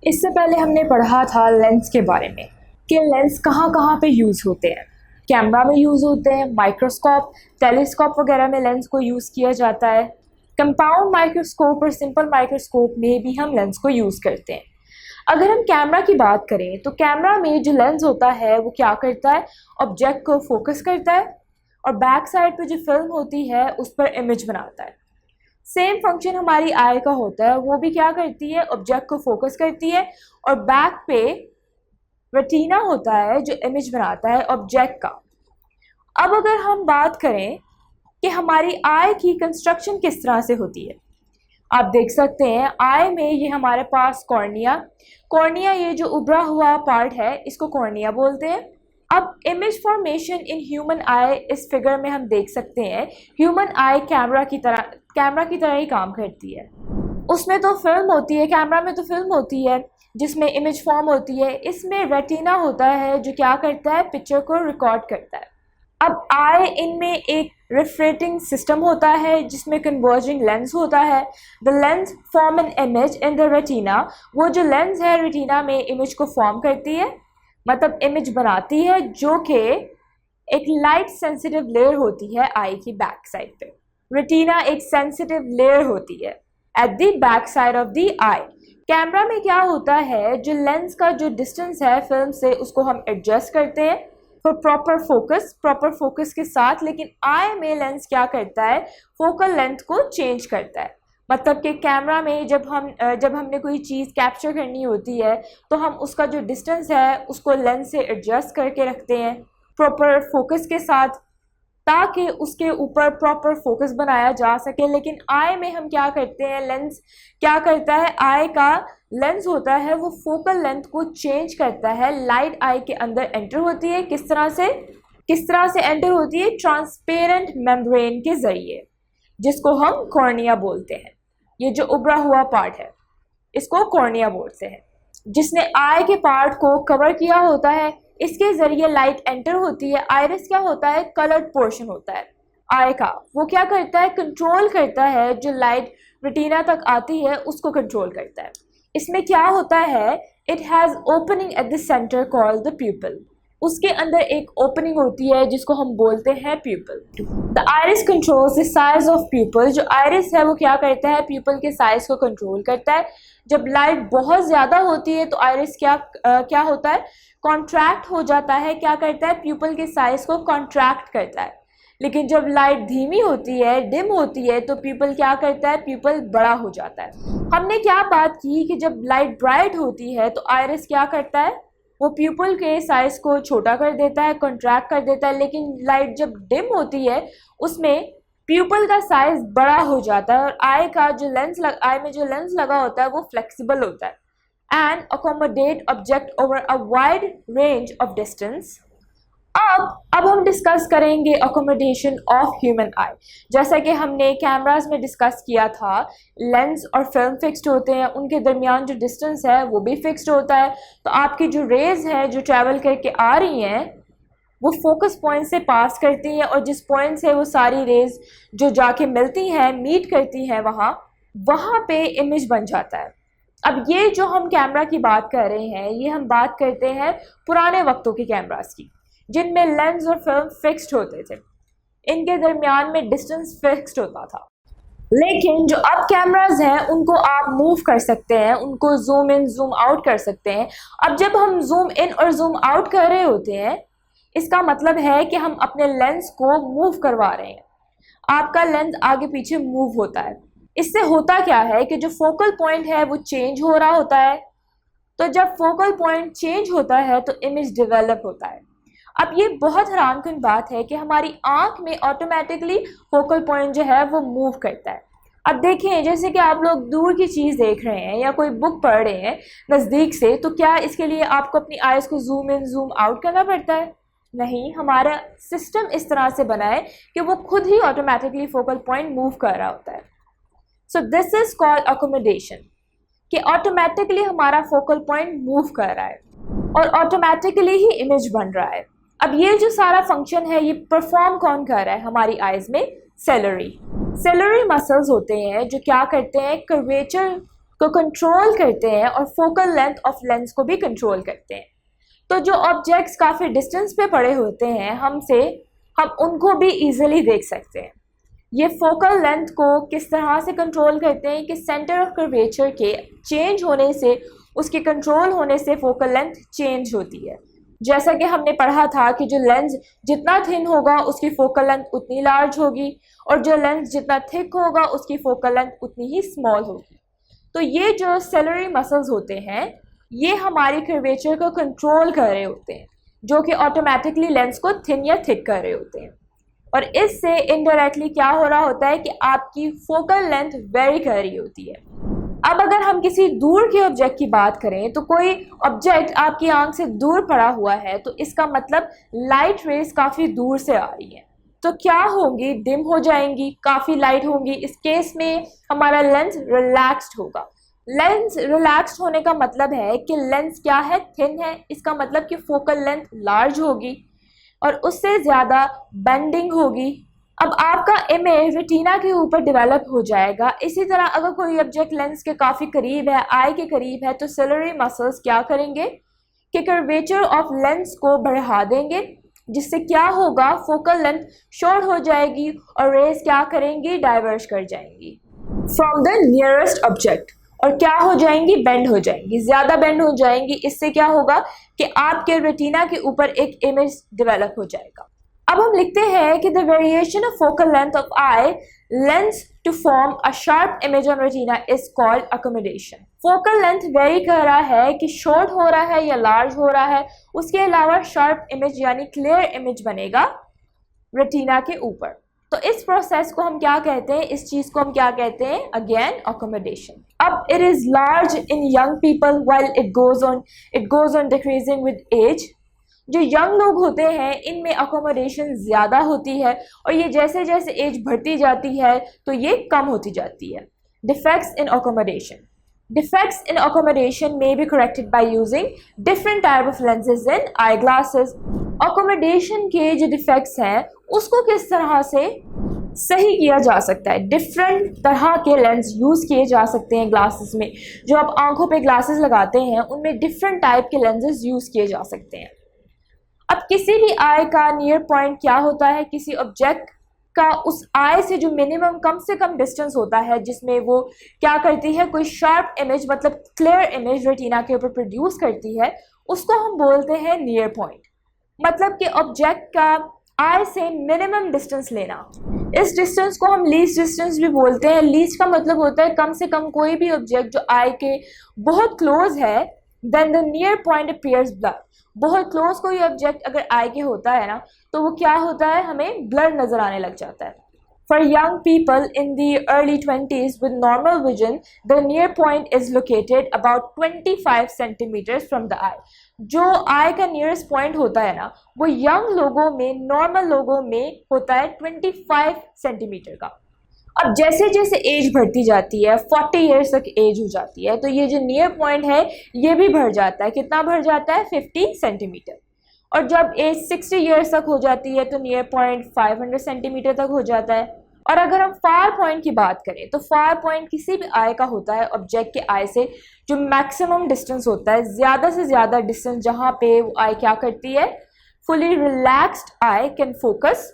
इससे पहले हमने पढ़ा था लेंस के बारे में कि लेंस कहाँ कहाँ पे यूज़ होते हैं। कैमरा में यूज़ होते हैं, माइक्रोस्कोप, टेलीस्कोप वगैरह में लेंस को यूज़ किया जाता है। कंपाउंड माइक्रोस्कोप और सिंपल माइक्रोस्कोप में भी हम लेंस को यूज़ करते हैं। अगर हम कैमरा की बात करें तो कैमरा में जो लेंस होता है वो क्या करता है, ऑब्जेक्ट को फोकस करता है और बैक साइड पे जो फिल्म होती है उस पर इमेज बनाता है। सेम फंक्शन हमारी आई का होता है, वो भी क्या करती है, ऑब्जेक्ट को फोकस करती है और बैक पे रेटिना होता है जो इमेज बनाता है ऑब्जेक्ट का। अब अगर हम बात करें कि हमारी आई की कंस्ट्रक्शन किस तरह से होती है, आप देख सकते हैं आई में ये हमारे पास कॉर्निया ये जो उभरा हुआ पार्ट है इसको कॉर्निया बोलते हैं। अब इमेज फॉर्मेशन इन ह्यूमन आई इस फिगर में हम देख सकते हैं ह्यूमन आई कैमरा की तरह ही काम करती है। उसमें तो फिल्म होती है, कैमरा में तो फिल्म होती है जिसमें इमेज फॉर्म होती है। इसमें रेटिना होता है जो क्या करता है, पिक्चर को रिकॉर्ड करता है। अब आई इनमें एक रिफ्रेक्टिंग सिस्टम होता है जिसमें कन्वर्जिंग लेंस होता है। The lens form an image in the retina. वो जो लेंस है रेटिना में इमेज को फॉर्म करती है, मतलब इमेज बनाती है, जो कि एक लाइट सेंसिटिव लेयर होती है आई की बैक साइड पे। रेटिना एक सेंसिटिव लेयर होती है at the back side of the I. Camera में क्या होता है, जो लेंस का जो डिस्टेंस है फिल्म से उसको हम एडजस्ट करते हैं फॉर प्रॉपर फोकस के साथ। लेकिन आई में लेंस क्या करता है, फोकल लेंथ को चेंज करता है। मतलब कि कैमरा में जब हमने कोई चीज़ कैप्चर करनी होती है तो हम उसका जो डिस्टेंस है उसको लेंस से एडजस्ट करके रखते हैं प्रॉपर फोकस के साथ, ताकि उसके ऊपर प्रॉपर फोकस बनाया जा सके। लेकिन आई में हम क्या करते हैं, लेंस क्या करता है, आई का लेंस होता है वो फोकल लेंथ को चेंज करता है। लाइट आई के अंदर एंटर होती है, किस तरह से एंटर होती है, ट्रांसपेरेंट मेम्ब्रेन के ज़रिए, जिसको हम कॉर्निया बोलते हैं। ये जो उभरा हुआ पार्ट है इसको कॉर्निया बोलते हैं, जिसने आई के पार्ट को कवर किया होता है। इसके ज़रिए लाइट एंटर होती है। आइरिस क्या होता है, कलर्ड पोर्शन होता है आई का, वो क्या करता है, कंट्रोल करता है, जो लाइट रेटिना तक आती है उसको कंट्रोल करता है। इसमें क्या होता है, it has opening at the centre called the pupal. उसके अंदर एक ओपनिंग होती है जिसको हम बोलते हैं pupil. The iris controls the size of pupil. जो आइरिस है वो क्या करता है, प्यूपल के साइज को कंट्रोल करता है। जब लाइट बहुत ज़्यादा होती है तो आइरिस क्या होता है, कॉन्ट्रैक्ट हो जाता है। क्या करता है, प्यूपल के साइज को कॉन्ट्रैक्ट करता है। लेकिन जब लाइट धीमी होती है, डिम होती है, तो प्यूपल क्या करता है, प्यूपल बड़ा हो जाता है। हमने क्या बात की कि जब लाइट ब्राइट होती है तो आइरिस क्या करता है, वो प्यूपल के साइज को छोटा कर देता है, कॉन्ट्रैक्ट कर देता है। लेकिन लाइट जब डिम होती है उसमें प्यूपल का साइज बड़ा हो जाता है और आई में जो लेंस लगा होता है वो फ्लेक्सिबल होता है and accommodate object over a wide range of distance. अब हम डिस्कस करेंगे अकोमोडेशन ऑफ ह्यूमन आई। जैसा कि हमने कैमरास में डिस्कस किया था, लेंस और फिल्म फिक्स्ड होते हैं, उनके दरमियान जो डिस्टेंस है वो भी फिक्स्ड होता है। तो आपकी जो रेज है जो ट्रैवल करके आ रही हैं वो फोकस पॉइंट से पास करती हैं और जिस पॉइंट से वो सारी रेज जो जाके मिलती हैं, मीट करती हैं, वहाँ पे इमेज बन जाता है। अब ये जो हम कैमरा की बात कर रहे हैं, ये हम बात करते हैं पुराने वक्तों के कैमरास की, जिनमें लेंस और फिल्म फिक्स्ड होते थे, इनके दरमियान में डिस्टेंस फिक्स्ड होता था। लेकिन जो अब कैमरास हैं उनको आप मूव कर सकते हैं, उनको जूम इन जूम आउट कर सकते हैं। अब जब हम जूम इन और जूम आउट कर रहे होते हैं, इसका मतलब है कि हम अपने लेंस को मूव करवा रहे हैं। आपका लेंस आगे पीछे मूव होता है। इससे होता क्या है कि जो फोकल पॉइंट है वो चेंज हो रहा होता है। तो जब फोकल पॉइंट चेंज होता है तो इमेज डेवलप होता है। अब ये बहुत हैरानकुन बात है कि हमारी आंख में ऑटोमेटिकली फोकल पॉइंट जो है वो मूव करता है। अब देखें, जैसे कि आप लोग दूर की चीज़ देख रहे हैं या कोई बुक पढ़ रहे हैं नज़दीक से, तो क्या इसके लिए आपको अपनी आइज़ को जूम इन जूम आउट करना पड़ता है? नहीं, हमारा सिस्टम इस तरह से बना है कि वो खुद ही ऑटोमेटिकली फोकल पॉइंट मूव कर रहा होता है। So this is called accommodation, कि ऑटोमेटिकली हमारा फोकल पॉइंट मूव कर रहा है और ऑटोमेटिकली ही इमेज बन रहा है। अब ये जो सारा फंक्शन है ये परफॉर्म कौन कर रहा है हमारी आइज़ में? सेलरी मसल्स होते हैं जो क्या करते हैं, कर्वेचर को कंट्रोल करते हैं और फोकल लेंथ ऑफ लेंस को भी कंट्रोल करते हैं। तो जो ऑब्जेक्ट्स काफ़ी डिस्टेंस पे पड़े होते हैं हमसे, हम उनको भी ईजिली देख सकते हैं। ये फोकल लेंथ को किस तरह से कंट्रोल करते हैं कि सेंटर ऑफ कर्वेचर के चेंज होने से, उसके कंट्रोल होने से फोकल लेंथ चेंज होती है। जैसा कि हमने पढ़ा था कि जो लेंस जितना थिन होगा उसकी फोकल लेंथ उतनी लार्ज होगी, और जो लेंस जितना थिक होगा उसकी फोकल लेंथ उतनी ही स्मॉल होगी। तो ये जो सेलरी मसल्स होते हैं ये हमारी कर्वेचर को कंट्रोल कर रहे होते हैं, जो कि ऑटोमेटिकली लेंस को थिन या थिक कर रहे होते हैं। और इससे इनडायरेक्टली क्या हो रहा होता है कि आपकी फोकल लेंथ वेरी कर रही होती है। अब अगर हम किसी दूर के ऑब्जेक्ट की बात करें, तो कोई ऑब्जेक्ट आपकी आंख से दूर पड़ा हुआ है तो इसका मतलब लाइट रेज काफ़ी दूर से आ रही है, तो क्या होंगी, डिम हो जाएंगी, काफ़ी लाइट होंगी। इस केस में हमारा लेंस रिलैक्स्ड होगा। लेंस रिलैक्स्ड होने का मतलब है कि लेंस क्या है, थिन है। इसका मतलब कि फोकल लेंथ लार्ज होगी और उससे ज़्यादा बेंडिंग होगी। अब आपका इमेज रेटिना के ऊपर डेवलप हो जाएगा। इसी तरह अगर कोई ऑब्जेक्ट लेंस के काफ़ी करीब है, आई के करीब है, तो सिलरी मसल्स क्या करेंगे कि कर्वेचर ऑफ लेंस को बढ़ा देंगे, जिससे क्या होगा, फोकल लेंथ शॉर्ट हो जाएगी और रेज क्या करेंगी, डाइवर्ज कर जाएंगी फ्रॉम द नियरेस्ट ऑब्जेक्ट, और क्या हो जाएंगी, बेंड हो जाएंगी, ज़्यादा बेंड हो जाएंगी। इससे क्या होगा कि आपके रेटिना के ऊपर एक इमेज डेवलप हो जाएगा। अब हम लिखते हैं कि the variation of focal length of eye lens to form a sharp image on retina is called accommodation. Focal length vary कर रहा है कि शॉर्ट हो रहा है या लार्ज हो रहा है, उसके अलावा शार्प इमेज यानी क्लियर इमेज बनेगा रेटिना के ऊपर। तो इस प्रोसेस को हम क्या कहते हैं, इस चीज़ को हम क्या कहते हैं, अगेन अकोमोडेशन। अब it is large in young people while it goes on decreasing with age. जो यंग लोग होते हैं इनमें अकोमोडेशन ज़्यादा होती है, और ये जैसे जैसे एज बढ़ती जाती है तो ये कम होती जाती है। Defects in accommodation. Defects in accommodation may be corrected by using different type of lenses in eyeglasses. Accommodation के जो defects हैं उसको किस तरह से सही किया जा सकता है। डिफरेंट तरह के लेंस यूज़ किए जा सकते हैं ग्लासेस में। जो आप आंखों पे ग्लासेस लगाते हैं उनमें डिफरेंट टाइप के लेंसेज यूज़ किए जा सकते हैं। अब किसी भी आई का नियर पॉइंट क्या होता है, किसी ऑब्जेक्ट का उस आई से जो मिनिमम कम से कम डिस्टेंस होता है, जिसमें वो क्या करती है, कोई शार्प इमेज मतलब क्लियर इमेज रेटिना के ऊपर प्रोड्यूस करती है, उसको हम बोलते हैं नियर पॉइंट। मतलब कि ऑब्जेक्ट का आई से मिनिमम डिस्टेंस लेना। इस डिस्टेंस को हम लीस्ट डिस्टेंस भी बोलते हैं। लीस्ट का मतलब होता है कम से कम कोई भी ऑब्जेक्ट जो आई के बहुत क्लोज है, then the near point appears blur. बहुत क्लोज कोई ऑब्जेक्ट अगर आई के होता है ना, तो वो क्या होता है, हमें ब्लर नज़र आने लग जाता है। For young people in the early 20s with normal vision the near point is located about 25 centimeters from the eye. जो आई का नियरेस्ट पॉइंट होता है ना, वो यंग लोगों में, नॉर्मल लोगों में होता है 25 सेंटीमीटर का। अब जैसे जैसे एज बढ़ती जाती है, 40 ईयर्स तक एज हो जाती है, तो ये जो नियर पॉइंट है ये भी बढ़ जाता है। कितना बढ़ जाता है, 50 सेंटीमीटर। और जब एज 60 ईयर्स तक हो जाती है तो नियर पॉइंट 500 सेंटीमीटर तक हो जाता है। और अगर हम फार पॉइंट की बात करें तो फार पॉइंट किसी भी आई का होता है ऑब्जेक्ट के आई से जो मैक्सिमम डिस्टेंस होता है, ज़्यादा से ज़्यादा डिस्टेंस जहाँ पे वो आई क्या करती है, fully relaxed I can focus,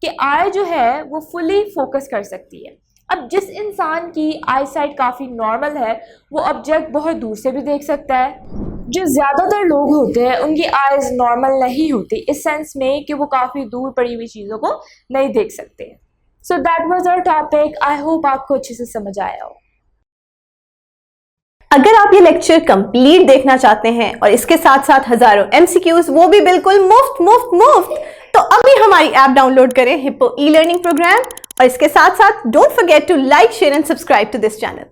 कि आई जो है वो फुली फोकस कर सकती है। अब जिस इंसान की आई साइट काफ़ी नॉर्मल है वो ऑब्जेक्ट बहुत दूर से भी देख सकता है। जो ज़्यादातर लोग होते हैं उनकी आईज नॉर्मल नहीं होती, इस सेंस में कि वो काफ़ी दूर पड़ी हुई चीज़ों को नहीं देख सकते। So that was our topic. I hope आपको अच्छे से समझ आया हो। अगर आप ये लेक्चर कंप्लीट देखना चाहते हैं और इसके साथ साथ हजारों MCQs, वो भी बिल्कुल मुफ्त मुफ्त मुफ्त, तो अभी हमारी ऐप डाउनलोड करें, हिप्पो ई लर्निंग प्रोग्राम, और इसके साथ साथ don't forget to like, share and subscribe to this channel.